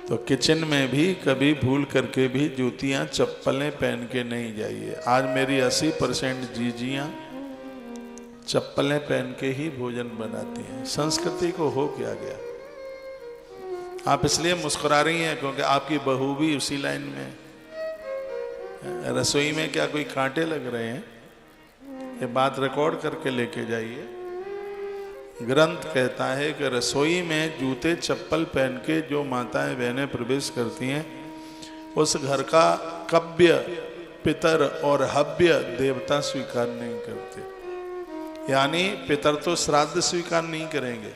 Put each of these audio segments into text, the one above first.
तो किचन में भी कभी भूल करके भी जूतियां चप्पलें पहन के नहीं जाइए। आज मेरी 80% जीजियां चप्पलें पहन के ही भोजन बनाती हैं। संस्कृति को हो क्या गया? आप इसलिए मुस्कुरा रही हैं क्योंकि आपकी बहू भी उसी लाइन में है। रसोई में क्या कोई कांटे लग रहे हैं? ये बात रिकॉर्ड करके लेके जाइए। ग्रंथ कहता है कि रसोई में जूते चप्पल पहन के जो माताएं बहनें प्रवेश करती हैं, उस घर का कव्य, पितर और हव्य देवता स्वीकार नहीं करते। यानी पितर तो श्राद्ध स्वीकार नहीं करेंगे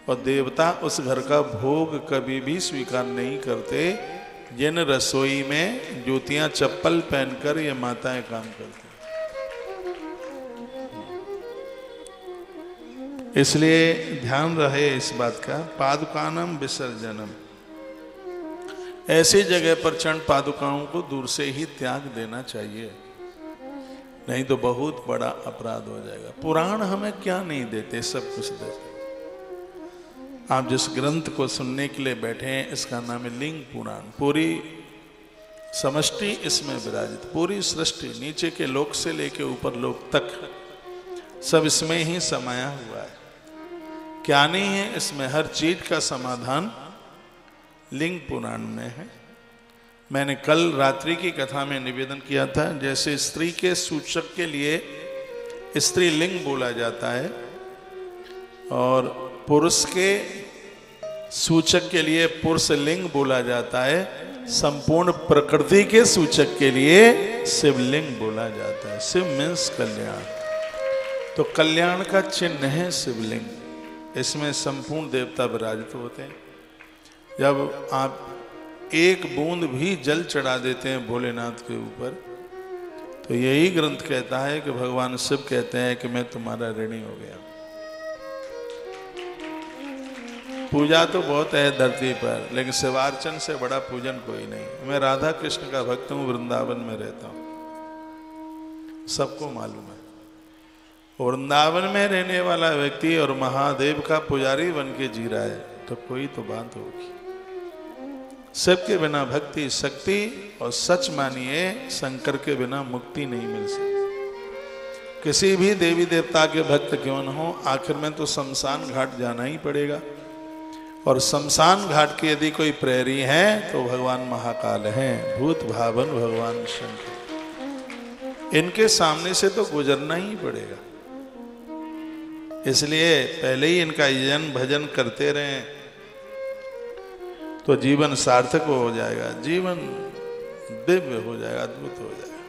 और देवता उस घर का भोग कभी भी स्वीकार नहीं करते जिन रसोई में जूतियां चप्पल पहनकर ये माताएं काम करती। इसलिए ध्यान रहे इस बात का। पादुकानम विसर्जनम, ऐसी जगह पर चंड पादुकाओं को दूर से ही त्याग देना चाहिए, नहीं तो बहुत बड़ा अपराध हो जाएगा। पुराण हमें क्या नहीं देते, सब कुछ देते। आप जिस ग्रंथ को सुनने के लिए बैठे हैं इसका नाम है लिंग पुराण। पूरी समष्टि इसमें विराजित, पूरी सृष्टि नीचे के लोक से लेके ऊपर लोक तक सब इसमें ही समाया हुआ है। क्या नहीं है इसमें? हर चीज का समाधान लिंग पुराण में है। मैंने कल रात्रि की कथा में निवेदन किया था, जैसे स्त्री के सूचक के लिए स्त्रीलिंग बोला जाता है और पुरुष के सूचक के लिए पुरुष लिंग बोला जाता है, संपूर्ण प्रकृति के सूचक के लिए शिवलिंग बोला जाता है। शिव मीन्स कल्याण, तो कल्याण का चिन्ह है शिवलिंग। इसमें संपूर्ण देवता विराजित होते हैं। जब आप एक बूंद भी जल चढ़ा देते हैं भोलेनाथ के ऊपर, तो यही ग्रंथ कहता है कि भगवान शिव कहते हैं कि मैं तुम्हारा ऋणी हो गया। पूजा तो बहुत है धरती पर, लेकिन शिवार्चन से बड़ा पूजन कोई नहीं। मैं राधा कृष्ण का भक्त हूं, वृंदावन में रहता हूं, सबको मालूम है। वृंदावन में रहने वाला व्यक्ति और महादेव का पुजारी बन के जी रहा है, तो कोई तो बात होगी। सबके बिना भक्ति, शक्ति और सच मानिए शंकर के बिना मुक्ति नहीं मिल सकती। किसी भी देवी देवता के भक्त क्यों न हो, आखिर में तो शमशान घाट जाना ही पड़ेगा। और शमशान घाट की यदि कोई प्रहरी है तो भगवान महाकाल हैं, भूत भावन भगवान शंकर। इनके सामने से तो गुजरना ही पड़ेगा। इसलिए पहले ही इनका यजन भजन करते रहें तो जीवन सार्थक हो जाएगा, जीवन दिव्य हो जाएगा, अद्भुत हो जाएगा।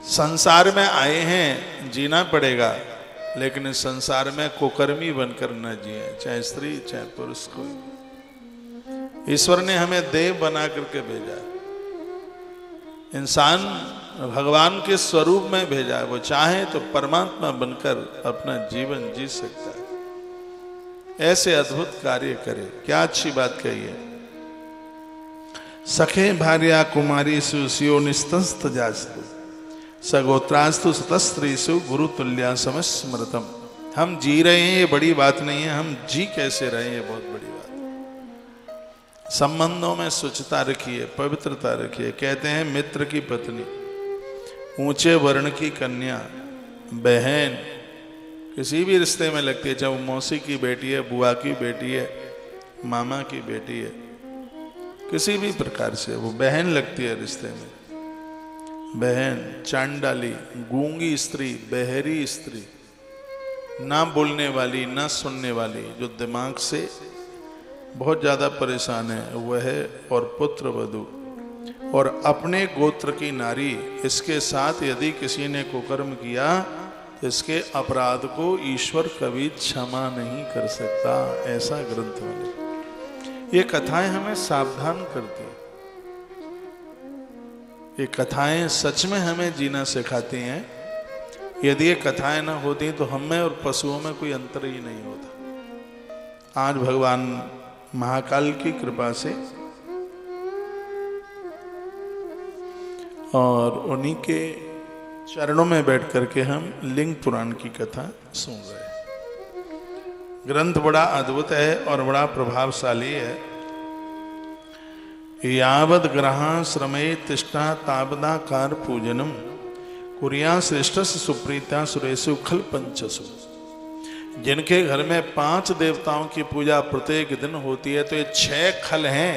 संसार में आए हैं, जीना पड़ेगा, लेकिन इस संसार में कुकर्मी बनकर न जिए, चाहे स्त्री चाहे पुरुष कोई। ईश्वर ने हमें देव बना करके भेजा। इंसान भगवान के स्वरूप में भेजा है। वो चाहे तो परमात्मा बनकर अपना जीवन जी सकता है। ऐसे अद्भुत कार्य करे। क्या अच्छी बात कही है। सखे भार्या कुमारी सुयो निस्तस्त जास्तु सगोत्रास्तु सतस्त्रीसु गुरु तुल्या समस्मृतम। हम जी रहे हैं ये बड़ी बात नहीं है, हम जी कैसे रहे ये बहुत बड़ी बात। संबंधों में स्वच्छता रखिए, पवित्रता रखिए। कहते हैं मित्र की पत्नी, ऊंचे वर्ण की कन्या, बहन किसी भी रिश्ते में लगती है, चाहे वो मौसी की बेटी है, बुआ की बेटी है, मामा की बेटी है, किसी भी प्रकार से वो बहन लगती है रिश्ते में। बहन, चांडाली, गूंगी स्त्री, बहरी स्त्री, ना बोलने वाली, ना सुनने वाली, जो दिमाग से बहुत ज्यादा परेशान है वह है, और पुत्र वधू और अपने गोत्र की नारी। इसके साथ यदि किसी ने कुकर्म किया, इसके अपराध को ईश्वर कभी क्षमा नहीं कर सकता। ऐसा ग्रंथ बने। ये कथाएं हमें सावधान करती हैं। ये कथाएं सच में हमें जीना सिखाती हैं। यदि ये कथाएं ना होती तो हम में और पशुओं में कोई अंतर ही नहीं होता। आज भगवान महाकाल की कृपा से और उन्हीं के चरणों में बैठ करके हम लिंग पुराण की कथा सुन रहे हैं। ग्रंथ बड़ा अद्भुत है और बड़ा प्रभावशाली है। यावद ग्रहां श्रमे तिष्ठा तावदाकार पूजनम कुरिया श्रेष्ठ सुप्रीता सुरेशु खल पंचसु। जिनके घर में 5 देवताओं की पूजा प्रत्येक दिन होती है तो ये 6 खल हैं,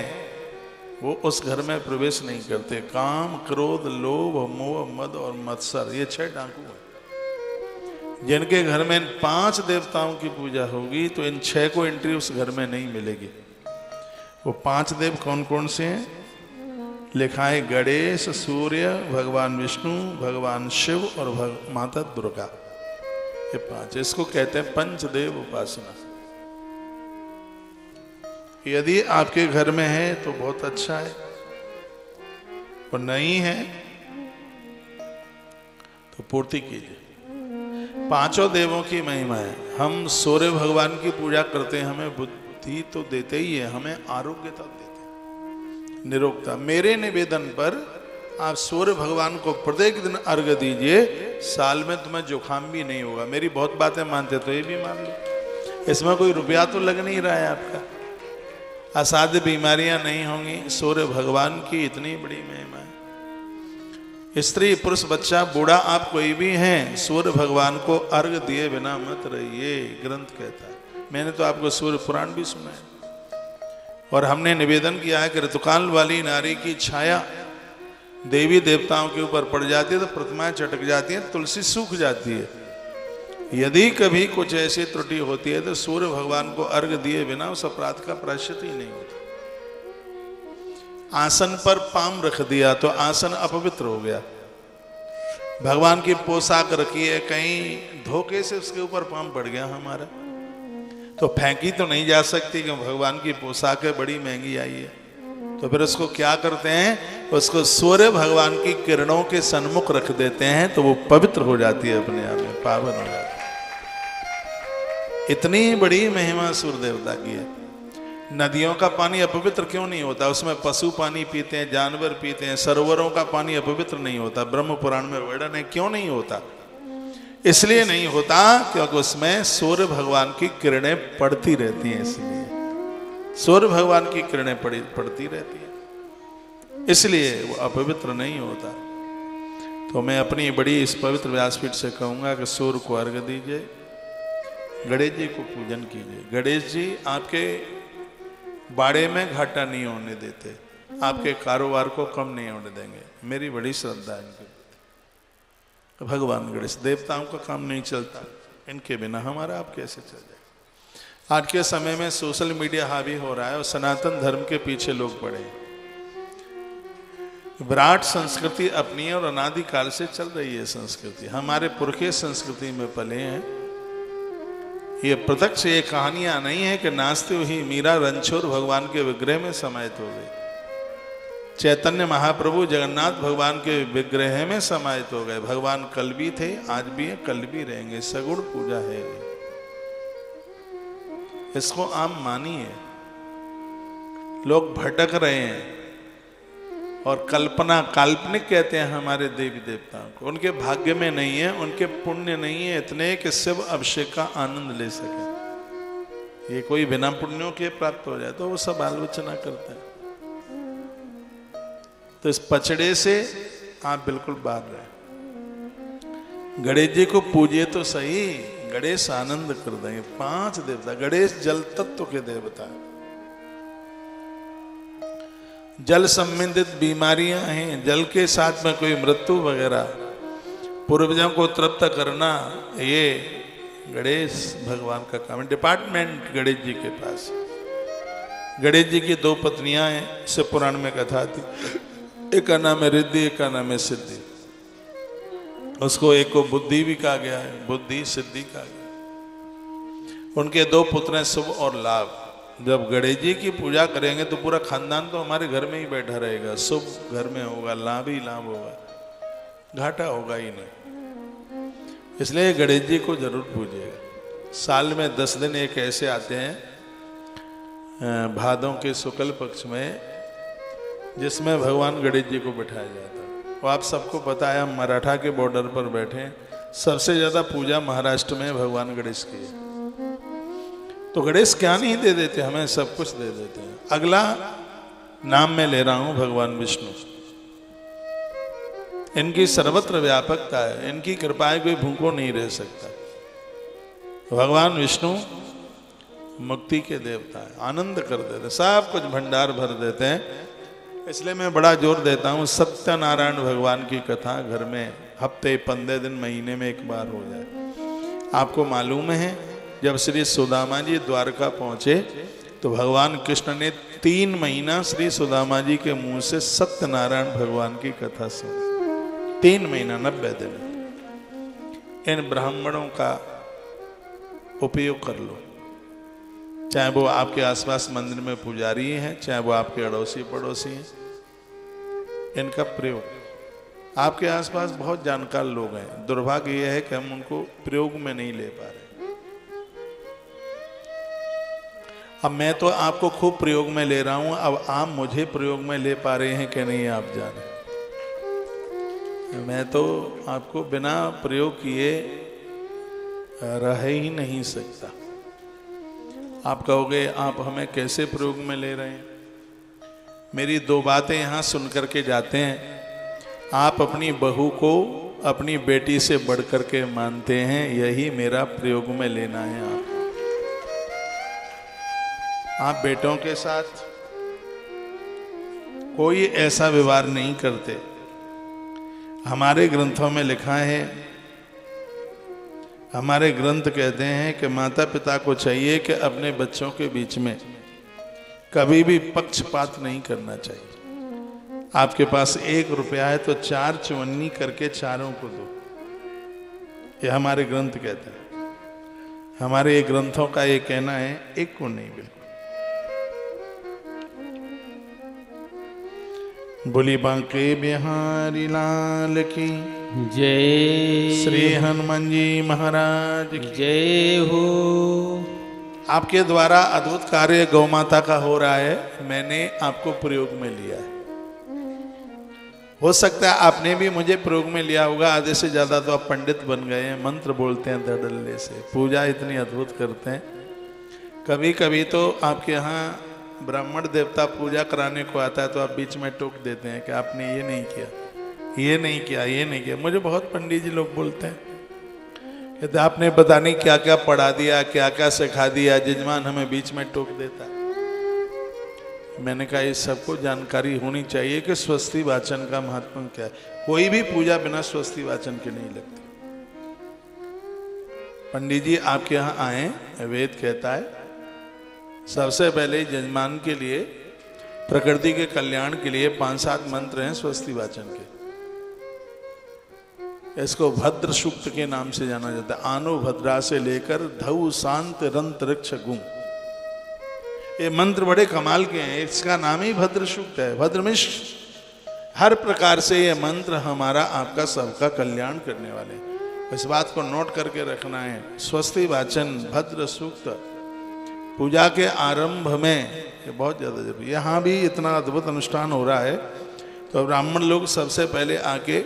वो उस घर में प्रवेश नहीं करते। काम, क्रोध, लोभ, मोह, मद और मत्सर, ये 6 डाकू हैं। जिनके घर में इन 5 देवताओं की पूजा होगी तो इन 6 को एंट्री उस घर में नहीं मिलेगी। वो 5 देव कौन कौन से हैं? लिखा है गणेश, सूर्य, भगवान विष्णु, भगवान शिव और माता दुर्गा। ये 5, इसको कहते हैं पंचदेव उपासना। यदि आपके घर में है तो बहुत अच्छा है, और नहीं है तो पूर्ति कीजिए। 5 देवों की महिमा है। हम सूर्य भगवान की पूजा करते हैं, हमें बुद्धि तो देते ही है, हमें आरोग्यता देते हैं, निरोगता। मेरे निवेदन पर आप सूर्य भगवान को प्रत्येक दिन अर्घ्य दीजिए, साल में तुम्हें जुकाम भी नहीं होगा। मेरी बहुत बातें मानते तो ये भी मान लो, इसमें कोई रुपया तो लग नहीं रहा है आपका। असाध्य बीमारियां नहीं होंगी। सूर्य भगवान की इतनी बड़ी महिमा है। स्त्री, पुरुष, बच्चा, बूढ़ा, आप कोई भी हैं, सूर्य भगवान को अर्घ दिए बिना मत रहिए, ग्रंथ कहता है। मैंने तो आपको सूर्य पुराण भी सुना है, और हमने निवेदन किया है कि ऋतुकाल वाली नारी की छाया देवी देवताओं के ऊपर पड़ जाती है तो प्रतिमाएं चटक जाती हैं, तुलसी सूख जाती है। यदि कभी कुछ ऐसी त्रुटि होती है तो सूर्य भगवान को अर्घ दिए बिना उस अपराध का प्रायश्चित ही नहीं होता। आसन पर पाम रख दिया तो आसन अपवित्र हो गया। भगवान की पोशाक रखी है, कहीं धोखे से उसके ऊपर पाम पड़ गया हमारा, तो फेंकी तो नहीं जा सकती, क्योंकि भगवान की पोशाक है, बड़ी महंगी आई है। तो फिर उसको क्या करते हैं? उसको सूर्य भगवान की किरणों के सन्मुख रख देते हैं तो वो पवित्र हो जाती है, अपने आप में पावन हो जाती है। इतनी बड़ी महिमा सूर्य देवता की है। नदियों का पानी अपवित्र क्यों नहीं होता? उसमें पशु पानी पीते हैं, जानवर पीते हैं। सरोवरों का पानी अपवित्र नहीं होता, ब्रह्म पुराण में वर्णन है। क्यों नहीं होता? इसलिए नहीं होता क्योंकि उसमें सूर्य भगवान की किरणें पड़ती रहती हैं, इसलिए सूर्य भगवान की किरणें पड़ती रहती है, इसलिए वो अपवित्र नहीं होता। तो मैं अपनी बड़ी इस पवित्र व्यासपीठ से कहूंगा कि सूर्य को अर्घ्य दीजिए, गणेश जी को पूजन कीजिए। गणेश जी आपके बाड़े में घाटा नहीं होने देते, आपके कारोबार को कम नहीं होने देंगे। मेरी बड़ी श्रद्धा है इनके। भगवान गणेश, देवताओं का काम नहीं चलता, इनके बिना हमारा आप कैसे चल जाए। आज के समय में सोशल मीडिया हावी हो रहा है और सनातन धर्म के पीछे लोग पड़े। विराट संस्कृति अपनी है और अनादिकाल से चल रही है संस्कृति। हमारे पुरखे संस्कृति में पले हैं। ये प्रत्यक्ष ये कहानियां नहीं है कि नाचते हुई मीरा रणछोड़ भगवान के विग्रह में समाहित हो गई। चैतन्य महाप्रभु जगन्नाथ भगवान के विग्रह में समाहित हो गए। भगवान कल भी थे, आज भी है, कल भी रहेंगे। सगुण पूजा है, इसको आप मानिए। लोग भटक रहे हैं और कल्पना, काल्पनिक कहते हैं हमारे देवी देवताओं को। उनके भाग्य में नहीं है, उनके पुण्य नहीं है इतने कि शिव अभिषेक का आनंद ले सके। ये कोई बिना पुण्यों के प्राप्त हो जाए तो वो सब आलोचना करते हैं। तो इस पचड़े से आप बिल्कुल बाहर रहे। गणेश जी को पूजिए तो सही, गणेश आनंद कर देंगे। 5 देवता, गणेश जल तत्व के देवता है। जल संबंधित बीमारियां हैं, जल के साथ में कोई मृत्यु वगैरह, पूर्वजों को तृप्त करना, ये गणेश भगवान का काम है। डिपार्टमेंट गणेश जी के पास। गणेश जी की 2 पत्नियां हैं, इससे पुराण में कथा थी। एक का नाम है रिद्धि, एक का नाम है सिद्धि। उसको एक को बुद्धि भी कहा गया है, बुद्धि सिद्धि कहा गया। उनके 2 पुत्र हैं, शुभ और लाभ। जब गणेश जी की पूजा करेंगे तो पूरा खानदान तो हमारे घर में ही बैठा रहेगा। शुभ घर में होगा, लाभ ही लाभ होगा, घाटा होगा ही नहीं। इसलिए गणेश जी को जरूर पूजिएगा। साल में 10 दिन एक ऐसे आते हैं भादों के शुक्ल पक्ष में, जिसमें भगवान गणेश जी को बिठाया जाता है। वो आप सबको पता है, हम मराठा के बॉर्डर पर बैठे, सबसे ज्यादा पूजा महाराष्ट्र में भगवान गणेश की है। तो गणेश क्या नहीं दे देते, हमें सब कुछ दे देते हैं। अगला नाम में ले रहा हूं भगवान विष्णु। इनकी सर्वत्र व्यापकता है, इनकी कृपा कोई भूखो नहीं रह सकता। भगवान विष्णु मुक्ति के देवता है, आनंद कर देते, सब कुछ भंडार भर देते हैं। इसलिए मैं बड़ा जोर देता हूँ सत्यनारायण भगवान की कथा घर में हफ्ते 15 दिन महीने में एक बार हो जाए। आपको मालूम है जब श्री सुदामा जी द्वारका पहुंचे तो भगवान कृष्ण ने 3 महीना श्री सुदामा जी के मुंह से सत्यनारायण भगवान की कथा सुनी। 3 महीना 90 दिन। इन ब्राह्मणों का उपयोग कर लो, चाहे वो आपके आसपास मंदिर में पुजारी हैं, चाहे वो आपके अड़ोसी पड़ोसी हैं। इनका प्रयोग, आपके आसपास बहुत जानकार लोग हैं, दुर्भाग्य यह है कि हम उनको प्रयोग में नहीं ले पा रहे। अब मैं तो आपको खूब प्रयोग में ले रहा हूं, अब आप मुझे प्रयोग में ले पा रहे हैं कि नहीं आप जाने। मैं तो आपको बिना प्रयोग किए रह ही नहीं सकता। आप कहोगे आप हमें कैसे प्रयोग में ले रहे हैं? मेरी 2 बातें यहां सुन करके जाते हैं। आप अपनी बहू को अपनी बेटी से बढ़कर के मानते हैं, यही मेरा प्रयोग में लेना है। आप बेटों के साथ कोई ऐसा व्यवहार नहीं करते। हमारे ग्रंथों में लिखा है, हमारे ग्रंथ कहते हैं कि माता पिता को चाहिए कि अपने बच्चों के बीच में कभी भी पक्षपात नहीं करना चाहिए। आपके पास 1 रुपया है तो 4 चवन्नी करके चारों को दो, ये हमारे ग्रंथ कहते हैं। हमारे ये ग्रंथों का ये कहना है, एक को नहीं। बिल्कुल बोली बांके बिहारी लाल की जय। श्री हनुमान जी महाराज की जय हो। आपके द्वारा अद्भुत कार्य गौ माता का हो रहा है, मैंने आपको प्रयोग में लिया है। हो सकता है आपने भी मुझे प्रयोग में लिया होगा। आधे से ज्यादा तो आप पंडित बन गए हैं, मंत्र बोलते हैं धड़ल्ले से, पूजा इतनी अद्भुत करते हैं। कभी कभी तो आपके यहाँ ब्राह्मण देवता पूजा कराने को आता है तो आप बीच में टोक देते हैं कि आपने ये नहीं किया, ये नहीं किया, ये नहीं किया। मुझे बहुत पंडित जी लोग बोलते हैं, कहते आपने पता नहीं क्या क्या पढ़ा दिया, क्या क्या सिखा दिया, जजमान हमें बीच में टोक देता है। मैंने कहा इस सबको जानकारी होनी चाहिए कि स्वस्ति वाचन का महत्व क्या है। कोई भी पूजा बिना स्वस्ति वाचन के नहीं लगती। पंडित जी आपके यहाँ आए, वेद कहता है सबसे पहले जजमान के लिए, प्रकृति के कल्याण के लिए 5-7 मंत्र हैं स्वस्ति वाचन के। इसको भद्र सूक्त के नाम से जाना जाता है। आनो भद्रा से लेकर धऊ शांत रंत रक्ष गुम, ये मंत्र बड़े कमाल के हैं। इसका नाम ही भद्र सूक्त है, भद्रमिश्र। हर प्रकार से ये मंत्र हमारा आपका सबका कल्याण करने वाले हैं। इस बात को नोट करके रखना है। स्वस्ति वाचन, भद्र सूक्त पूजा के आरंभ में ये बहुत ज्यादा जरूरी। यहाँ भी इतना अद्भुत अनुष्ठान हो रहा है तो ब्राह्मण लोग सबसे पहले आके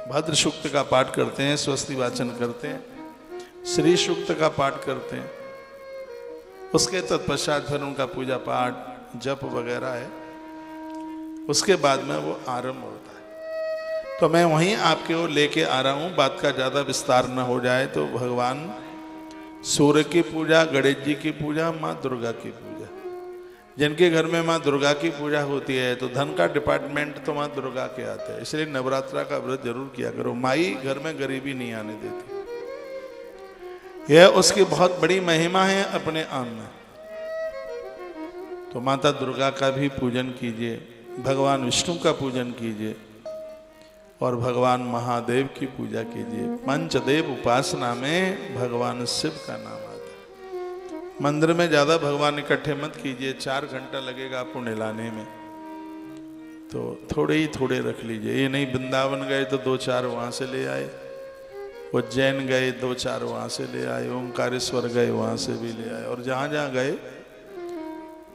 भद्र सूक्त का पाठ करते हैं, स्वस्ति वाचन करते हैं, श्री सूक्त का पाठ करते हैं। उसके तत्पश्चात फिर उनका पूजा पाठ जप वगैरह है, उसके बाद में वो आरंभ होता है। तो मैं वहीं आपके ओर लेके आ रहा हूँ, बात का ज़्यादा विस्तार न हो जाए। तो भगवान सूर्य की पूजा, गणेश जी की पूजा, माँ दुर्गा की पूजा। जिनके घर में माँ दुर्गा की पूजा होती है तो धन का डिपार्टमेंट तो माँ दुर्गा के आते हैं। इसलिए नवरात्रा का व्रत जरूर किया करो। माई घर में गरीबी नहीं आने देती, यह उसकी बहुत बड़ी महिमा है अपने आम में। तो माता दुर्गा का भी पूजन कीजिए, भगवान विष्णु का पूजन कीजिए और भगवान महादेव की पूजा कीजिए। पंचदेव उपासना में भगवान शिव का नाम आता है। मंदिर में ज्यादा भगवान इकट्ठे मत कीजिए, 4 घंटा लगेगा आपको नहलाने में, तो थोड़े ही थोड़े रख लीजिए। ये नहीं वृंदावन गए तो 2-4 वहां से ले आए, उज्जैन गए 2-4 वहां से ले आए, ओंकारेश्वर गए वहां से भी ले आए। और जहां जहां गए,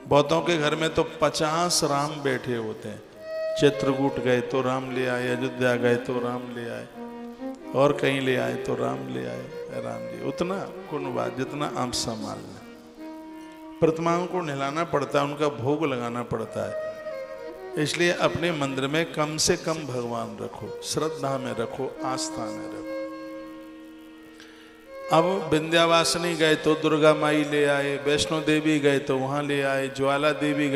बहुतों के घर में तो 50 राम बैठे होते हैं। चित्रकूट गए तो राम ले आए, अयोध्या गए तो राम ले आए, और कहीं ले आए तो राम ले आए। राम जी उतना कुन बात जितना आप संभाल लें। प्रतिमाओं को नहलाना पड़ता है, उनका भोग लगाना पड़ता है। इसलिए अपने मंदिर में कम से कम भगवान रखो, श्रद्धा में रखो, आस्था में रखो। अब विंध्यावासिनी गए तो दुर्गा माई ले आए, वैष्णो देवी गए तो वहां ले आए, ज्वाला देवी गए